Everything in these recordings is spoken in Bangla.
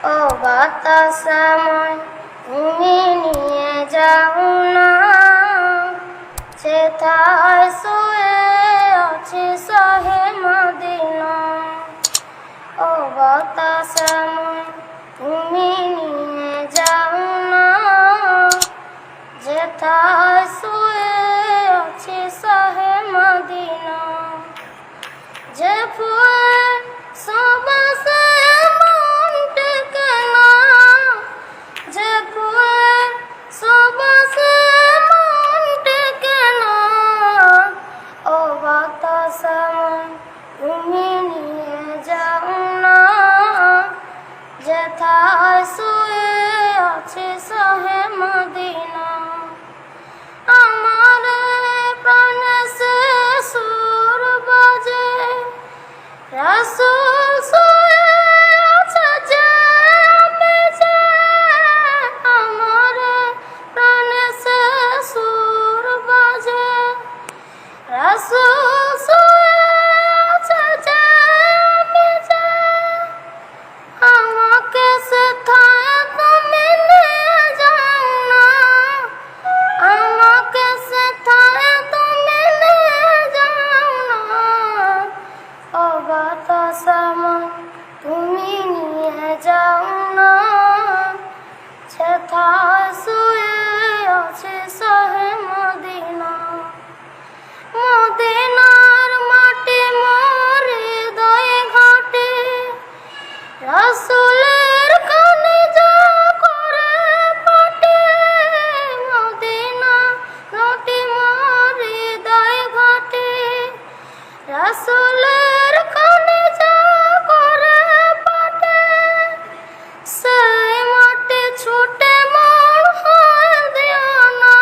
ও বাতাস আমায় তুমি নিয়ে যাও না, সেথায় শুয়ে আছি শাহে মদিনা। ও বাতাস আমায় তুমি নিয়ে যাও না, যেথায় শুয়ে আছি শাহে মদিনা। যে ফুল সুবাসে মন টেকে না, যে ফুল সুবাসে মন টেকে না, ও বাতাস আমায় তুমি নিয়ে যাও না, যেথায় শুয়ে আছি শাহে মদিনা। আমার প্রাণে সে সুর বাজে, রাসূল শুয়ে আছে যে আমি যে। আমার প্রাণে সে সুর বাজে, রাসূল শুয়ে আছে যে আমি যে। আমাকে সেথায় তুমি নিয়ে যাও না, আমাকে সেথায় তুমি নিয়ে যাও না, ও বাতাস আমায় তুমি নিয়ে যাও না, সেথায় শুয়ে আছি শাহে মদিনা। মদিনার মাটি মোর হৃদয় ঘাটে, রাসূলের কলিজা করে ফাটে। মদিনা মাটি মোর হৃদয় ঘাটে, রাসূলের কলিজা করে ফাটে। সেই মাটি ছুটে মন হয় দিওয়ানা,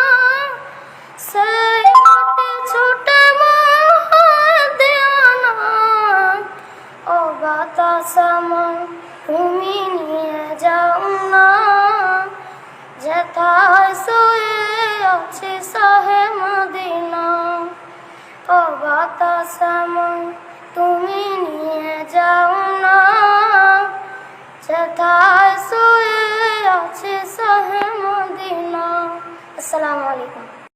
সেই মাটি ছুটে মন হয় দিওয়ানা। ও বাতাস আমায় তুমি নিয়ে যাও না, যেথায় শুয়ে আছি শাহে মদিনা। ও বাতাস আমায়